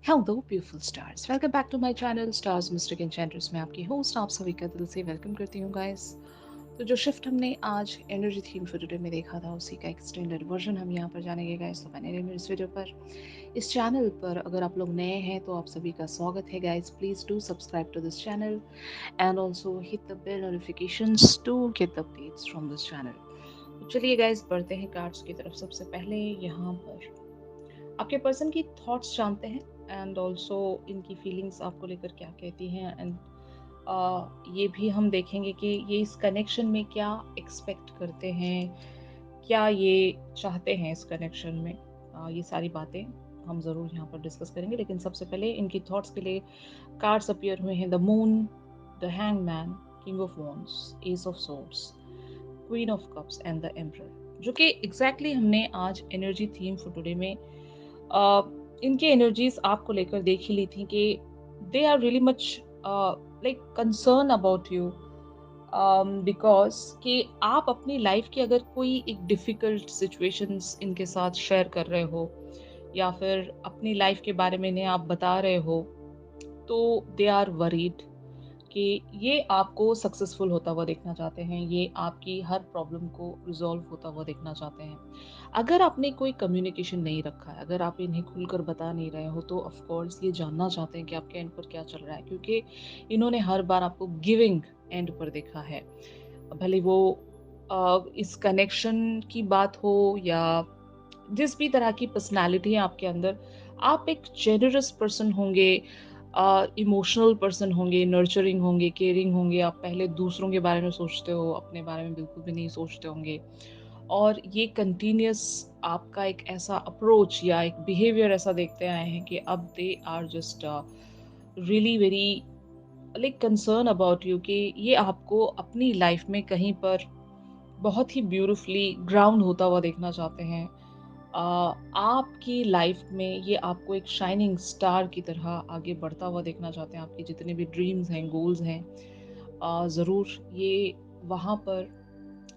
Hello beautiful stars, welcome back to my channel stars mystic enchanters. मैं आपकी host आप सभी का दिल से वेलकम करती हूँ गाइस। तो जो शिफ्ट हमने आज एनर्जी थीम फॉर टुडे में देखा था, उसी का एक्सटेंडेड वर्जन हम यहाँ पर जानेंगे गाइस। तो मैंने इस वीडियो पर, इस चैनल पर अगर आप लोग नए हैं तो आप सभी का स्वागत है guys. Please do subscribe to this channel and also hit the bell notifications to get the updates from this channel. तो चलिए गाइस, बढ़ते हैं कार्ड्स की तरफ। सबसे पहले यहाँ पर आपके पर्सन की थॉट्स जानते हैं एंड ऑल्सो इनकी फीलिंग्स आपको लेकर क्या कहती हैं। एंड ये भी हम देखेंगे कि ये इस कनेक्शन में क्या एक्सपेक्ट करते हैं, क्या ये चाहते हैं इस कनेक्शन में। ये सारी बातें हम ज़रूर यहाँ पर डिस्कस करेंगे, लेकिन सबसे पहले इनकी थॉट्स के लिए कार्ड्स अपीयर हुए हैं। The moon, the hangman, king of wands, S of swords, queen of cups and the emperor, जो कि एग्जैक्टली हमने आज एनर्जी थीम फॉर टुडे में इनके एनर्जीज आपको लेकर देख ही ली थी कि they are really much like concern about you, because कि आप अपनी लाइफ की अगर कोई एक डिफ़िकल्ट सिचुएशंस इनके साथ शेयर कर रहे हो या फिर अपनी लाइफ के बारे में इन्हें आप बता रहे हो, तो दे आर वरीड कि ये आपको सक्सेसफुल होता हुआ देखना चाहते हैं, ये आपकी हर प्रॉब्लम को रिजॉल्व होता हुआ देखना चाहते हैं। अगर आपने कोई कम्युनिकेशन नहीं रखा है, अगर आप इन्हें खुलकर बता नहीं रहे हो, तो ऑफ कोर्स ये जानना चाहते हैं कि आपके एंड पर क्या चल रहा है, क्योंकि इन्होंने हर बार आपको गिविंग एंड पर देखा है। भले वो इस कनेक्शन की बात हो या जिस भी तरह की पर्सनालिटी है आपके अंदर, आप एक जेनरस पर्सन होंगे, इमोशनल पर्सन होंगे, नर्चरिंग होंगे, केयरिंग होंगे। आप पहले दूसरों के बारे में सोचते हो, अपने बारे में बिल्कुल भी नहीं सोचते होंगे। और ये कंटिन्यूस आपका एक ऐसा अप्रोच या एक बिहेवियर ऐसा देखते आए हैं कि अब they are just really very like concern about you, कि ये आपको अपनी लाइफ में कहीं पर बहुत ही ब्यूटिफुली ग्राउंड होता हुआ देखना चाहते हैं। आपकी लाइफ में ये आपको एक शाइनिंग स्टार की तरह आगे बढ़ता हुआ देखना चाहते हैं। आपके जितने भी ड्रीम्स हैं, गोल्स हैं, ज़रूर ये वहाँ पर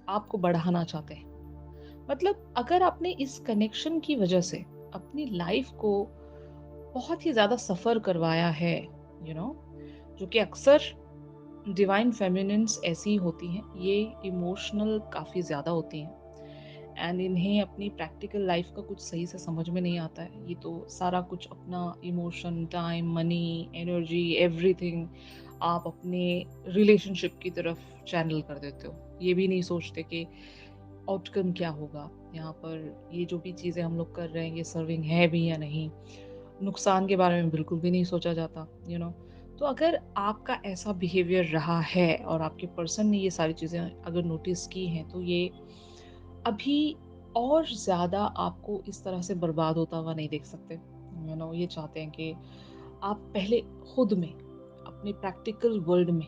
आपको बढ़ाना चाहते हैं। मतलब अगर आपने इस कनेक्शन की वजह से अपनी लाइफ को बहुत ही ज़्यादा सफ़र करवाया है, यू नो, जो कि अक्सर डिवाइन फेमिनिन्स ऐसी ही होती हैं, ये इमोशनल काफ़ी ज़्यादा होती हैं एंड इन्हें अपनी प्रैक्टिकल लाइफ का कुछ सही से समझ में नहीं आता है। ये तो सारा कुछ अपना emotion, time, money, energy, everything आप अपने रिलेशनशिप की तरफ चैनल कर देते हो। ये भी नहीं सोचते कि आउटकम क्या होगा यहाँ पर, ये जो भी चीज़ें हम लोग कर रहे हैं ये सर्विंग है भी या नहीं। नुकसान के बारे में बिल्कुल भी नहीं सोचा जाता, यू नो। तो अगर आपका ऐसा बिहेवियर रहा है और आपके पर्सन ने ये सारी चीज़ें अगर नोटिस की हैं, तो ये अभी और ज़्यादा आपको इस तरह से बर्बाद होता हुआ नहीं देख सकते। यू नो, ये चाहते हैं कि आप पहले खुद में, अपने प्रैक्टिकल वर्ल्ड में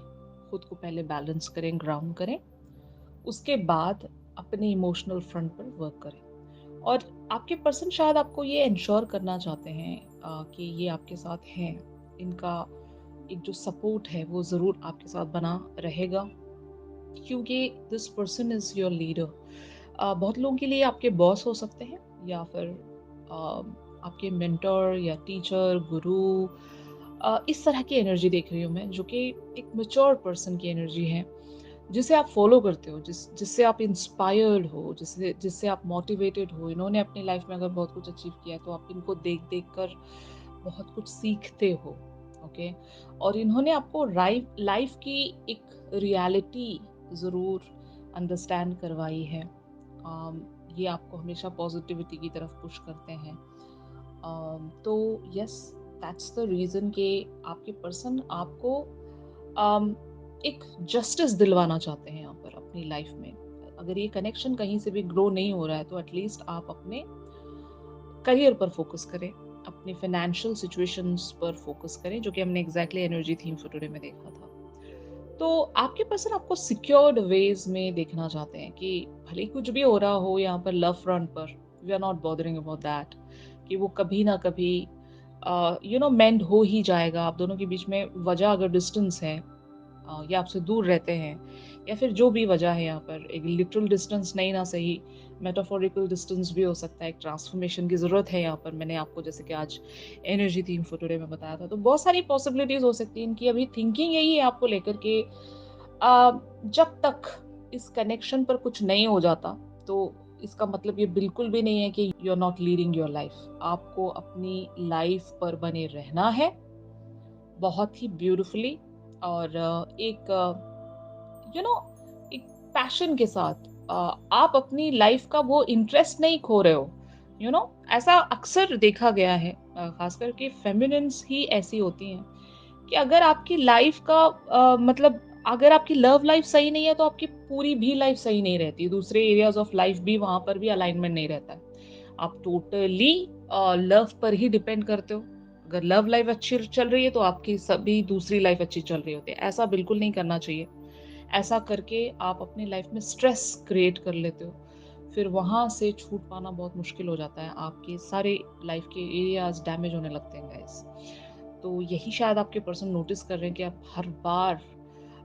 खुद को पहले बैलेंस करें, ग्राउंड करें, उसके बाद अपने इमोशनल फ्रंट पर वर्क करें। और आपके पर्सन शायद आपको ये इंश्योर करना चाहते हैं कि ये आपके साथ हैं, इनका एक जो सपोर्ट है वो ज़रूर आपके साथ बना रहेगा, क्योंकि this person is your leader. बहुत लोगों के लिए आपके बॉस हो सकते हैं या फिर आपके मेंटर या टीचर, गुरु। इस तरह की एनर्जी देख रही हूँ मैं, जो कि एक मैच्योर पर्सन की एनर्जी है, जिसे आप फॉलो करते हो, जिससे आप इंस्पायर्ड हो, जिससे जिससे आप मोटिवेटेड हो। इन्होंने अपनी लाइफ में अगर बहुत कुछ अचीव किया है, तो आप इनको देख देख कर बहुत कुछ सीखते हो। ओके। और इन्होंने आपको लाइफ की एक रियलिटी ज़रूर अंडरस्टैंड करवाई है। ये आपको हमेशा पॉजिटिविटी की तरफ पुश करते हैं। तो यस, दैट्स द रीज़न कि आपके पर्सन आपको um, एक जस्टिस दिलवाना चाहते हैं यहाँ पर अपनी लाइफ में। अगर ये कनेक्शन कहीं से भी ग्रो नहीं हो रहा है, तो एटलीस्ट आप अपने करियर पर फोकस करें, अपने फाइनेंशियल सिचुएशंस पर फोकस करें, जो कि हमने exactly energy theme for today में देखा था। तो आपके पर्सन आपको सिक्योर्ड वेज में देखना चाहते हैं कि भले ही कुछ भी हो रहा हो यहाँ पर लव फ्रंट पर, we are not bothering about that, कि वो कभी ना कभी यू नो मेंड हो ही जाएगा। आप दोनों के बीच में वजह अगर डिस्टेंस है, या आपसे दूर रहते हैं, या फिर जो भी वजह है यहाँ पर, एक लिटरल डिस्टेंस नहीं ना सही, मेटाफोरिकल डिस्टेंस भी हो सकता है, एक ट्रांसफॉर्मेशन की ज़रूरत है यहाँ पर। मैंने आपको जैसे कि आज एनर्जी थीम फॉर टुडे में बताया था, तो बहुत सारी पॉसिबिलिटीज़ हो सकती हैं इनकी। अभी थिंकिंग यही है आपको लेकर के जब तक इस कनेक्शन पर कुछ नहीं हो जाता, तो इसका मतलब ये बिल्कुल भी नहीं है कि you are not leading your life. आपको अपनी लाइफ पर बने रहना है, बहुत ही ब्यूटीफुली, और एक यू नो एक पैशन के साथ आप अपनी लाइफ का वो इंटरेस्ट नहीं खो रहे हो। ऐसा अक्सर देखा गया है, खास करके फेमिनिन्स ही ऐसी होती हैं कि अगर आपकी लाइफ का मतलब अगर आपकी लव लाइफ सही नहीं है तो आपकी पूरी भी लाइफ सही नहीं रहती, दूसरे एरियाज ऑफ लाइफ भी वहां पर भी अलाइनमेंट नहीं रहता है। आप टोटली लव पर ही डिपेंड करते हो। अगर लव लाइफ अच्छी चल रही है तो आपकी सभी दूसरी लाइफ अच्छी चल रही होती है। ऐसा बिल्कुल नहीं करना चाहिए। ऐसा करके आप अपनी लाइफ में स्ट्रेस क्रिएट कर लेते हो, फिर वहां से छूट पाना बहुत मुश्किल हो जाता है। आपके सारे लाइफ के एरियाज डैमेज होने लगते हैं गाइस। तो यही शायद आपके पर्सन नोटिस कर रहे हैं कि आप हर बार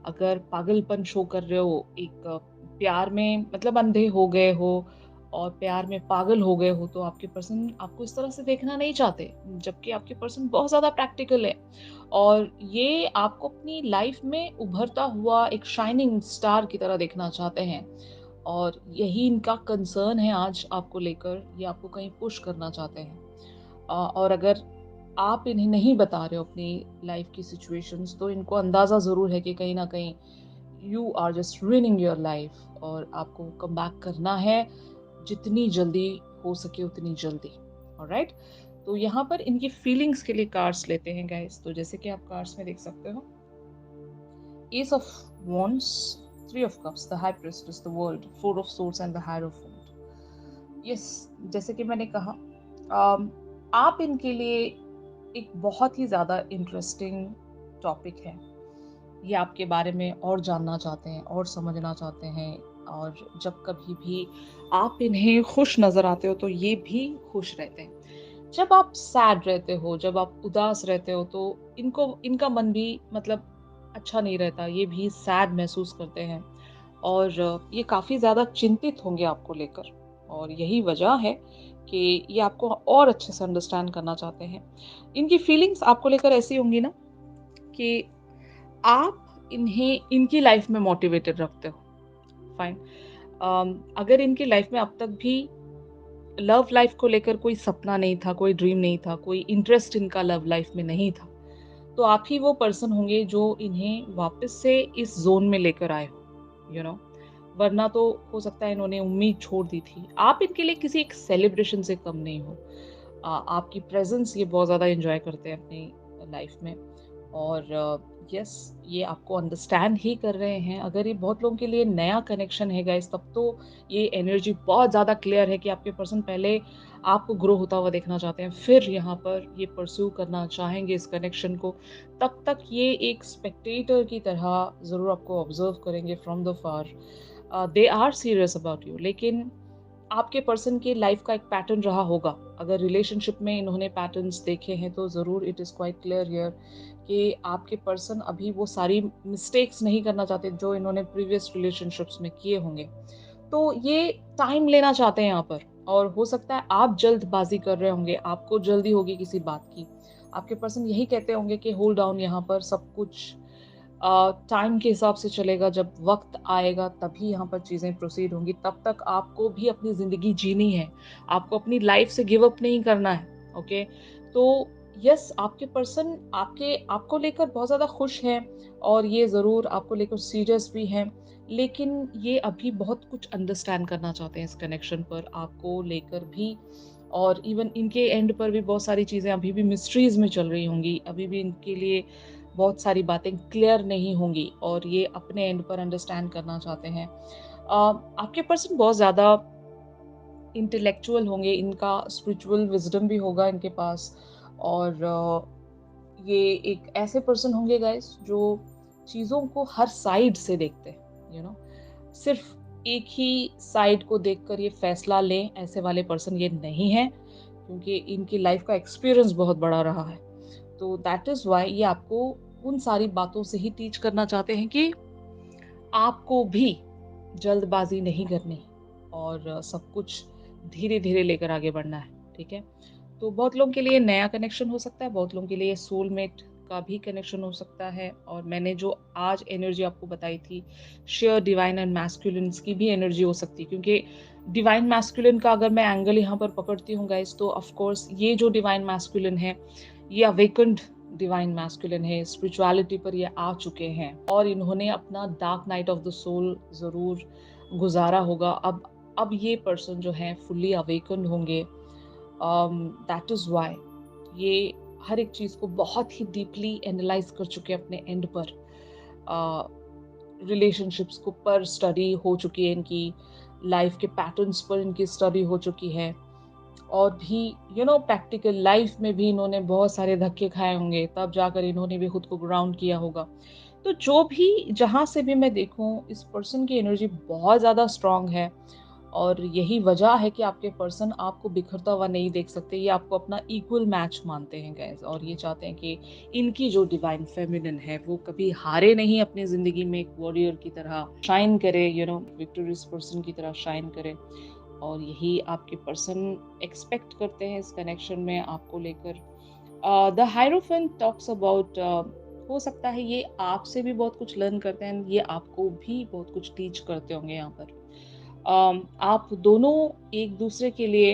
अगर पागलपन शो कर रहे हो, एक प्यार में मतलब अंधे हो गए हो और प्यार में पागल हो गए हो, तो आपके पर्सन आपको इस तरह से देखना नहीं चाहते, जबकि आपके पर्सन बहुत ज्यादा प्रैक्टिकल है और ये आपको अपनी लाइफ में उभरता हुआ एक शाइनिंग स्टार की तरह देखना चाहते हैं। और यही इनका कंसर्न है आज आपको लेकर, ये आपको कहीं पुश करना चाहते हैं। और अगर आप इन्हें नहीं बता रहे हो अपनी लाइफ की सिचुएशंस, तो इनको अंदाजा जरूर है कि कहीं ना कहीं you are just ruining your life और आपको कम बैक करना है जितनी जल्दी हो सके उतनी जल्दी। ऑलराइट, तो यहाँ पर इनकी फीलिंग्स के लिए कार्ड्स लेते हैं गाइस। तो जैसे कि आप कार्ड्स में देख सकते हो, S of wands, three of cups, the high priestess, the world, four of swords and the hierophant. Yes, जैसे कि मैंने कहा, आप इनके लिए एक बहुत ही ज़्यादा इंटरेस्टिंग टॉपिक है। ये आपके बारे में और जानना चाहते हैं और समझना चाहते हैं, और जब कभी भी आप इन्हें खुश नज़र आते हो तो ये भी खुश रहते हैं। जब आप सैड रहते हो, जब आप उदास रहते हो, तो इनका मन भी मतलब अच्छा नहीं रहता, ये भी सैड महसूस करते हैं और ये काफ़ी ज़्यादा चिंतित होंगे आपको लेकर। और यही वजह है कि ये आपको और अच्छे से अंडरस्टैंड करना चाहते हैं। इनकी फीलिंग्स आपको लेकर ऐसी होंगी ना कि आप इन्हें इनकी लाइफ में मोटिवेटेड रखते हो। फाइन। अगर इनकी लाइफ में अब तक भी लव लाइफ को लेकर कोई सपना नहीं था, कोई ड्रीम नहीं था, कोई इंटरेस्ट इनका लव लाइफ में नहीं था, तो आप ही वो पर्सन होंगे जो इन्हें वापस से इस जोन में लेकर आए हो। वरना तो हो सकता है इन्होंने उम्मीद छोड़ दी थी। आप इनके लिए किसी एक सेलिब्रेशन से कम नहीं हो। आपकी प्रेजेंस ये बहुत ज़्यादा एंजॉय करते हैं अपनी लाइफ में। और यस, ये आपको अंडरस्टैंड ही कर रहे हैं। अगर ये बहुत लोगों के लिए नया कनेक्शन है गाइस, तब तो ये एनर्जी बहुत ज़्यादा क्लियर है कि आपके पर्सन पहले आपको ग्रो होता हुआ देखना चाहते हैं, फिर यहाँ पर ये परस्यू करना चाहेंगे इस कनेक्शन को। तब तक ये एक स्पेक्टेटर की तरह ज़रूर आपको ऑब्जर्व करेंगे from the far. They are serious about you, लेकिन आपके पर्सन की लाइफ का एक पैटर्न रहा होगा। अगर रिलेशनशिप में इन्होंने पैटर्न्स देखे हैं तो ज़रूर it is quite clear here कि आपके पर्सन अभी वो सारी मिस्टेक्स नहीं करना चाहते जो इन्होंने प्रीवियस रिलेशनशिप्स में किए होंगे। तो ये टाइम लेना चाहते हैं यहाँ पर, और हो सकता है आप जल्दबाजी कर रहे होंगे, आपको जल्दी होगी किसी बात की। आपके पर्सन यही कहते होंगे कि होल्ड डाउन, यहाँ पर सब कुछ टाइम के हिसाब से चलेगा, जब वक्त आएगा तभी यहाँ पर चीज़ें प्रोसीड होंगी। तब तक आपको भी अपनी ज़िंदगी जीनी है, आपको अपनी लाइफ से गिव अप नहीं करना है। ओके, तो यस, आपके पर्सन आपको लेकर बहुत ज़्यादा खुश हैं और ये ज़रूर आपको लेकर सीरियस भी हैं, लेकिन ये अभी बहुत कुछ अंडरस्टैंड करना चाहते हैं इस कनेक्शन पर आपको लेकर भी। और इवन इनके एंड पर भी बहुत सारी चीज़ें अभी भी मिस्ट्रीज में चल रही होंगी, अभी भी इनके लिए बहुत सारी बातें क्लियर नहीं होंगी और ये अपने एंड पर अंडरस्टैंड करना चाहते हैं। आपके पर्सन बहुत ज़्यादा इंटेलेक्चुअल होंगे, इनका स्पिरिचुअल विजडम भी होगा इनके पास। और ये एक ऐसे पर्सन होंगे गाइस जो चीज़ों को हर साइड से देखते हैं। सिर्फ एक ही साइड को देखकर ये फैसला लें, ऐसे वाले पर्सन ये नहीं है, क्योंकि इनकी लाइफ का एक्सपीरियंस बहुत बड़ा रहा है। तो दैट इज वाई ये आपको उन सारी बातों से ही टीच करना चाहते हैं कि आपको भी जल्दबाजी नहीं करनी। और सब कुछ धीरे-धीरे लेकर आगे बढ़ना है, ठीक है? तो बहुत लोगों के लिए नया कनेक्शन हो सकता है, बहुत लोगों के लिए सोलमेट का भी कनेक्शन हो सकता है और मैंने जो आज एनर्जी आपको बताई थी, शेयर डिवाइन एंड मैस्कुलिन्स की भी एनर्जी हो सकती है क्योंकि डिवाइन मैस्कुलिन का अगर मैं एंगल यहाँ पर पकड़ती हूँ गाइस तो ऑफ कोर्स ये जो डिवाइन मैस्कुलिन है, ये अवेकन्ड डिवाइन मैस्कुलिन है, स्पिरिचुअलिटी पर ये आ चुके हैं और इन्होंने अपना dark night of the soul ज़रूर गुज़ारा होगा। अब ये पर्सन जो है फुल्ली अवेकन्ड होंगे। दैट इज़ व्हाई ये हर एक चीज़ को बहुत ही डीपली एनालाइज़ कर चुके हैं अपने एंड पर। रिलेशनशिप्स को पर स्टडी हो चुकी है इनकी, लाइफ के पैटर्न्स पर इनकी स्टडी हो चुकी है और भी प्रैक्टिकल लाइफ में भी इन्होंने बहुत सारे धक्के खाए होंगे, तब जाकर इन्होंने भी खुद को ग्राउंड किया होगा। तो जो भी जहाँ से भी मैं देखूँ, इस पर्सन की एनर्जी बहुत ज़्यादा स्ट्रांग है और यही वजह है कि आपके पर्सन आपको बिखरता हुआ नहीं देख सकते। ये आपको अपना इक्वल मैच मानते हैं गाइस और ये चाहते हैं कि इनकी जो डिवाइन फेमिनिन है वो कभी हारे नहीं, अपनी ज़िंदगी में एक वॉरियर की तरह शाइन करे, विक्टोरियस पर्सन की तरह शाइन करे। और यही आपके पर्सन एक्सपेक्ट करते हैं इस कनेक्शन में आपको लेकर। द हायरोफेंट टॉक्स अबाउट, हो सकता है ये आपसे भी बहुत कुछ लर्न करते हैं, ये आपको भी बहुत कुछ टीच करते होंगे यहाँ पर। आप दोनों एक दूसरे के लिए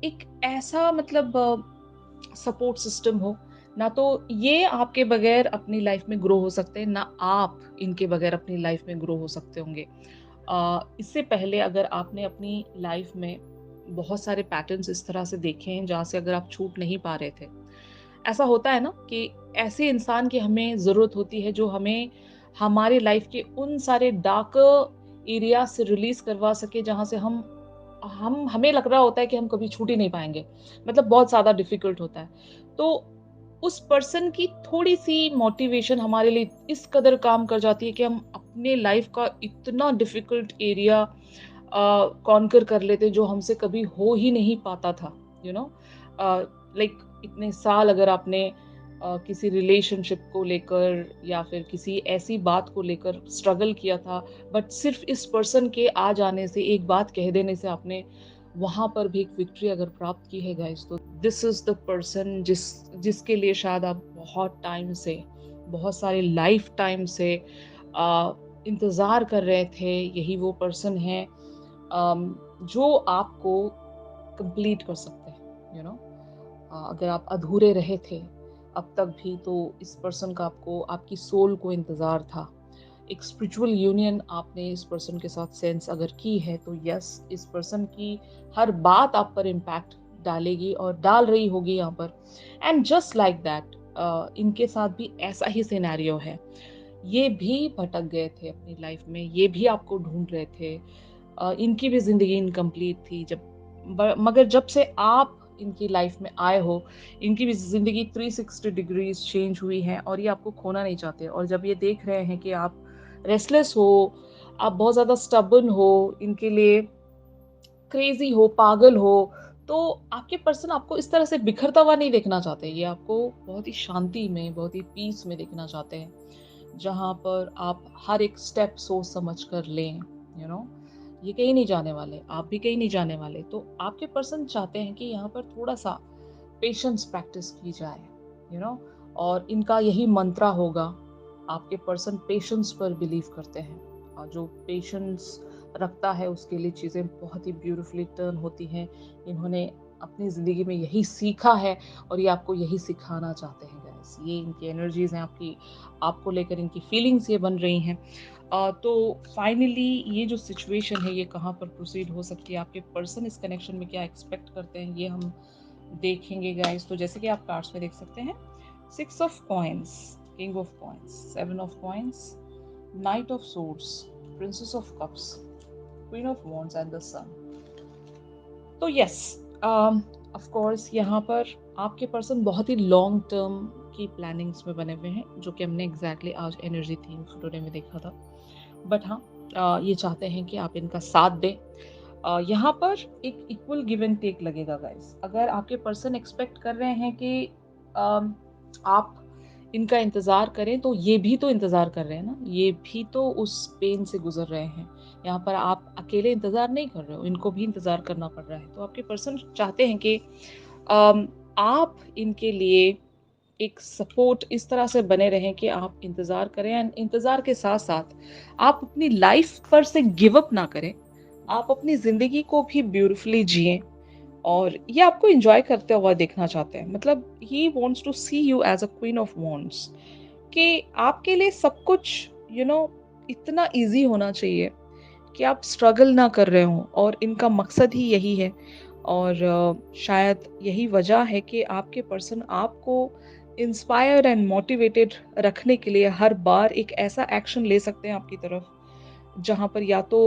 एक ऐसा मतलब सपोर्ट सिस्टम हो, ना तो ये आपके बगैर अपनी लाइफ में ग्रो हो सकते हैं, ना आप इनके बगैर अपनी लाइफ में ग्रो हो सकते होंगे। इससे पहले अगर आपने अपनी लाइफ में बहुत सारे पैटर्न्स इस तरह से देखे हैं जहाँ से अगर आप छूट नहीं पा रहे थे, ऐसा होता है ना कि ऐसे इंसान की हमें ज़रूरत होती है जो हमें हमारे लाइफ के उन सारे डार्क एरिया से रिलीज़ करवा सके जहाँ से हम हमें लग रहा होता है कि हम कभी छूट ही नहीं पाएँगे। मतलब बहुत ज़्यादा डिफ़िकल्ट होता है। तो उस पर्सन की थोड़ी-सी मोटिवेशन हमारे लिए इस कदर काम कर जाती है कि हम अपने लाइफ का इतना डिफ़िकल्ट एरिया कॉन्कर कर लेते हैं जो हमसे कभी हो ही नहीं पाता था, यू नो। अ, लाइक इतने साल अगर आपने किसी रिलेशनशिप को लेकर या फिर किसी ऐसी बात को लेकर स्ट्रगल किया था, बट सिर्फ़ इस पर्सन के आ जाने से, एक बात कह देने से आपने वहाँ पर भी एक विक्ट्री अगर प्राप्त की है गाइस, तो दिस इज़ द पर्सन जिसके लिए शायद आप बहुत टाइम से, बहुत सारे लाइफ टाइम से इंतज़ार कर रहे थे। यही वो पर्सन है जो आपको कंप्लीट कर सकते हैं, अगर आप अधूरे रहे थे अब तक भी, तो इस पर्सन का आपको, आपकी सोल को इंतज़ार था। एक स्पिरिचुअल यूनियन आपने इस पर्सन के साथ सेंस अगर की है तो यस, इस पर्सन की हर बात आप पर इम्पैक्ट डालेगी और डाल रही होगी यहाँ पर। एंड जस्ट लाइक दैट इनके साथ भी ऐसा ही सिनेरियो है। ये भी भटक गए थे अपनी लाइफ में, ये भी आपको ढूंढ रहे थे। इनकी भी ज़िंदगी इनकम्प्लीट थी मगर जब से आप इनकी लाइफ में आए हो, इनकी भी ज़िंदगी 360 डिग्रीज़ चेंज हुई है और ये आपको खोना नहीं चाहते। और जब ये देख रहे हैं कि आप रेस्टलेस हो, आप बहुत ज़्यादा स्टबर्न हो, इनके लिए क्रेज़ी हो, पागल हो, तो आपके पर्सन आपको इस तरह से बिखरता हुआ नहीं देखना चाहते। ये आपको बहुत ही शांति में, बहुत ही पीस में देखना चाहते हैं, जहाँ पर आप हर एक स्टेप सोच समझ कर लें, यू नो। ये कहीं नहीं जाने वाले, आप भी कहीं नहीं जाने वाले। तो आपके पर्सन चाहते हैं कि यहाँ पर थोड़ा-सा पेशेंस प्रैक्टिस की जाए, और इनका यही मंत्रा होगा। आपके पर्सन पेशेंस पर बिलीव करते हैं और जो पेशेंस रखता है उसके लिए चीज़ें बहुत ही ब्यूटीफुली टर्न होती हैं। इन्होंने अपनी ज़िंदगी में यही सीखा है और ये आपको यही सिखाना चाहते हैं गाइस। ये इनकी एनर्जीज़ हैं, आपको लेकर इनकी फीलिंग्स ये बन रही हैं। तो फाइनली ये जो सिचुएशन है ये कहाँ पर प्रोसीड हो सकती है, आपके पर्सन इस कनेक्शन में क्या एक्सपेक्ट करते हैं, ये हम देखेंगे गाइस। तो जैसे कि आप कार्ड्स में देख सकते हैं, 6 of coins, king of coins, 7 of coins, knight of swords, princess of cups, queen of wands and the sun. तो यस, ऑफ कोर्स यहाँ पर आपके पर्सन बहुत ही लॉन्ग टर्म की प्लानिंग्स में बने हुए हैं, जो कि हमने एग्जैक्टली आज एनर्जी थीम टुडे में देखा था। बट हाँ, ये चाहते हैं कि आप इनका साथ दें। यहाँ पर एक इक्वल गिव एंड टेक लगेगा गाइस। अगर आपके पर्सन एक्सपेक्ट कर रहे हैं कि आप इनका इंतज़ार करें तो ये भी तो इंतज़ार कर रहे हैं ना, ये भी तो उस पेन से गुज़र रहे हैं। यहाँ पर आप अकेले इंतज़ार नहीं कर रहे हो, इनको भी इंतज़ार करना पड़ रहा है। तो आपके पर्सन चाहते हैं कि अम, आप इनके लिए एक सपोर्ट इस तरह से बने रहें कि आप इंतज़ार करें एंड इंतज़ार के साथ-साथ आप अपनी लाइफ़ पर से गिव अप ना करें। आप अपनी ज़िंदगी को भी ब्यूटीफुली जिएँ और ये आपको एन्जॉय करते हुआ देखना चाहते हैं। मतलब he wants to see you as a queen of wands कि आपके लिए सब कुछ इतना ईज़ी होना चाहिए कि आप स्ट्रगल ना कर रहे हों और इनका मकसद ही यही है और शायद यही वजह है कि आपके पर्सन आपको इंस्पायर एंड मोटिवेटेड रखने के लिए हर बार एक ऐसा एक्शन ले सकते हैं आपकी तरफ जहाँ पर या तो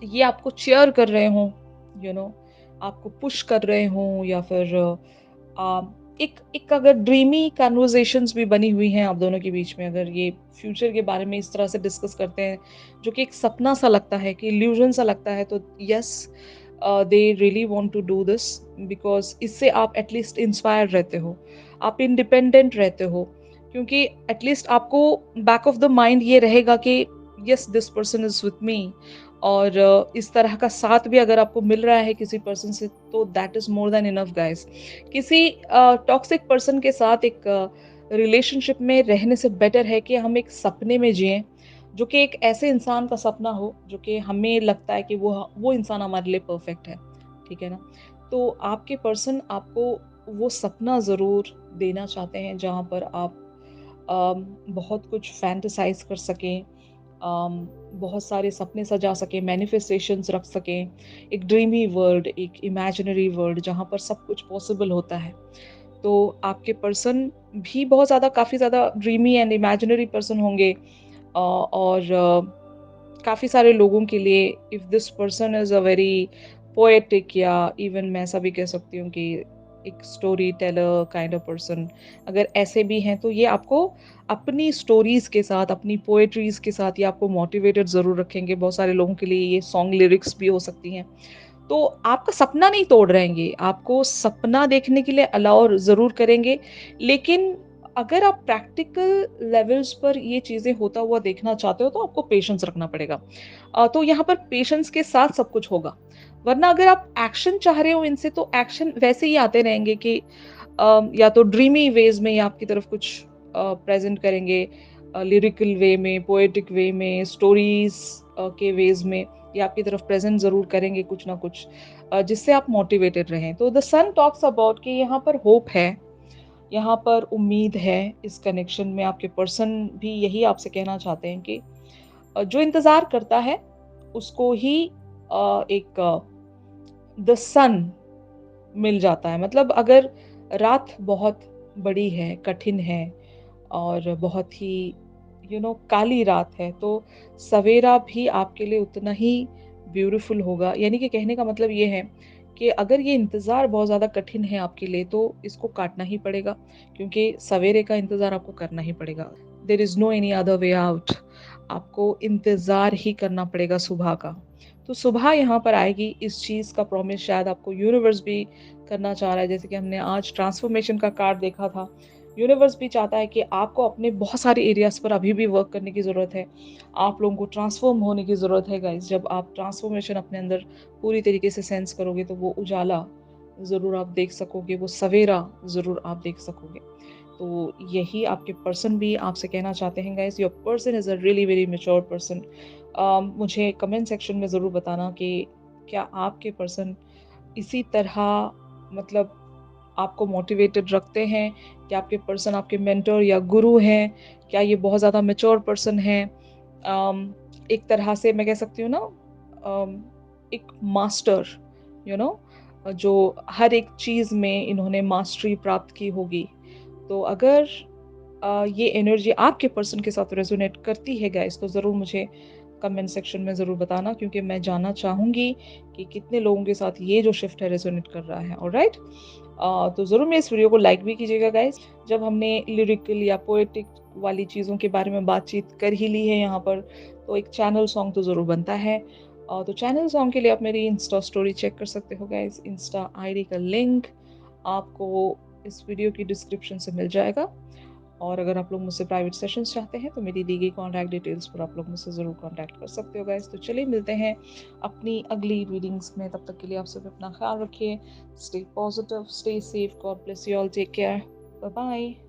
ये आपको चीयर कर रहे हों, यू नो आपको पुश कर रहे हों या फिर अ, एक एक अगर ड्रीमी कन्वर्सेशंस भी बनी हुई हैं आप दोनों के बीच में, अगर ये फ्यूचर के बारे में इस तरह से डिस्कस करते हैं, जो कि एक सपना सा लगता है, कि इल्यूजन सा लगता है, तो yes they really want to do this because इससे आप एटलीस्ट इंस्पायर्ड रहते हो, आप इंडिपेंडेंट रहते हो, क्योंकि एटलीस्ट आपको बैक ऑफ द माइंड ये रहेगा कि yes this person is with me और इस तरह का साथ भी अगर आपको मिल रहा है किसी पर्सन से तो that is more than enough guys. किसी टॉक्सिक पर्सन के साथ एक रिलेशनशिप में रहने से बेटर है कि हम एक सपने में जिएँ, जो कि एक ऐसे इंसान का सपना हो, जो कि हमें लगता है कि वो इंसान हमारे लिए परफेक्ट है, ठीक है ना? तो आपके पर्सन आपको वो सपना ज़रूर देना चाहते हैं, जहाँ पर आप बहुत कुछ फैंटेसाइज़ कर सकें, बहुत सारे सपने सजा सकें, मैनिफेस्टेशंस रख सकें, एक ड्रीमी वर्ल्ड, एक इमेजिनरी वर्ल्ड जहाँ पर सब कुछ पॉसिबल होता है। तो आपके पर्सन भी बहुत ज़्यादा काफ़ी ज़्यादा ड्रीमी एंड इमेजिनरी पर्सन होंगे और काफ़ी सारे लोगों के लिए if this person is a very poetic या इवन मैं ऐसा भी कह सकती हूँ कि एक story teller kind of person, अगर ऐसे भी हैं तो ये आपको अपनी स्टोरीज़ के साथ, अपनी पोएट्रीज़ के साथ ये आपको मोटिवेटेड ज़रूर रखेंगे। बहुत सारे लोगों के लिए ये सॉन्ग लिरिक्स भी हो सकती हैं। तो आपका सपना नहीं तोड़ रहेंगे, आपको सपना देखने के लिए अलाउ ज़रूर करेंगे, लेकिन अगर आप प्रैक्टिकल लेवल्स पर ये चीज़ें होता हुआ देखना चाहते हो, तो आपको पेशेंस रखना पड़ेगा। तो यहाँ पर पेशेंस के साथ सब कुछ होगा, वरना अगर आप एक्शन चाह रहे हो इनसे, तो एक्शन वैसे ही आते रहेंगे कि या तो ड्रीमी वेज़ में ये आपकी तरफ कुछ प्रेज़ेंट करेंगे लिरिकल वे में, पोएटिक वे में, स्टोरीज़ के वेज़ में ये आपकी तरफ प्रेज़ेंट ज़रूर करेंगे कुछ ना कुछ जिससे आप मोटिवेटेड रहें। तो द सन टॉक्स अबाउट कि यहाँ पर होप है, यहाँ पर उम्मीद है, इस कनेक्शन में आपके पर्सन भी यही आपसे कहना चाहते हैं कि जो इंतज़ार करता है उसको ही एक द सन मिल जाता है। मतलब अगर रात बहुत बड़ी है, कठिन है और बहुत ही काली रात है, तो सवेरा भी आपके लिए उतना ही ब्यूटीफुल होगा। यानी कि कहने का मतलब ये है कि अगर ये इंतज़ार बहुत ज़्यादा कठिन है आपके लिए, तो इसको काटना ही पड़ेगा, क्योंकि सवेरे का इंतज़ार आपको करना ही पड़ेगा। There is no any other way out. आपको इंतज़ार ही करना पड़ेगा सुबह का। तो सुबह यहाँ पर आएगी, इस चीज़ का प्रॉमिस शायद आपको यूनिवर्स भी करना चाह रहा है। जैसे कि हमने आज ट्रांसफॉर्मेशन का कार्ड देखा था। यूनिवर्स भी चाहता है कि आपको अपने बहुत सारे एरियाज़ पर अभी भी वर्क करने की ज़रूरत है। आप लोगों को ट्रांसफ़ॉर्म होने की ज़रूरत है गाइज़। जब आप ट्रांसफ़ॉर्मेशन अपने अंदर पूरी तरीके से सेंस करोगे, तो वो उजाला ज़रूर आप देख सकोगे, वो सवेरा ज़रूर आप देख सकोगे। तो यही आपके पर्सन भी आपसे कहना चाहते हैं guys. Your person is a really very mature person. मुझे कमेंट सेक्शन में ज़रूर बताना कि क्या आपके पर्सन इसी तरह मतलब आपको मोटिवेटेड रखते हैं? क्या आपके पर्सन आपके मेंटर या गुरु हैं? क्या ये बहुत ज़्यादा मैच्योर पर्सन हैं? एक तरह से मैं कह सकती हूँ ना एक मास्टर यू नो जो हर एक चीज़ में इन्होंने मास्टरी प्राप्त की होगी। तो अगर ये एनर्जी आपके पर्सन के साथ रेजोनेट करती है गाइस, तो ज़रूर मुझे कमेंट सेक्शन में ज़रूर बताना, क्योंकि मैं जानना चाहूँगी कि कितने लोगों के साथ ये जो शिफ्ट है रेजोनेट कर रहा है। ऑलराइट, तो ज़रूर मेरे इस वीडियो को लाइक भी कीजिएगा गाइस। जब हमने लिरिकल या पोएटिक वाली चीज़ों के बारे में बातचीत कर ही ली है यहाँ पर, तो एक चैनल सॉन्ग तो ज़रूर बनता है। तो चैनल सॉन्ग के लिए आप मेरी इंस्टा स्टोरी चेक कर सकते हो गाइस। इंस्टा आईडी का लिंक आपको इस वीडियो की डिस्क्रिप्शन से मिल जाएगा। और अगर आप लोग मुझसे प्राइवेट सेशंस चाहते हैं तो मेरी दी गई कॉन्टैक्ट डिटेल्स पर आप लोग मुझसे ज़रूर कॉन्टैक्ट कर सकते हो गाइस। तो चलिए मिलते हैं अपनी अगली रीडिंग्स में, तब तक के लिए आप सब अपना ख्याल रखिए। Stay positive, stay safe, God bless you all, take care, bye bye.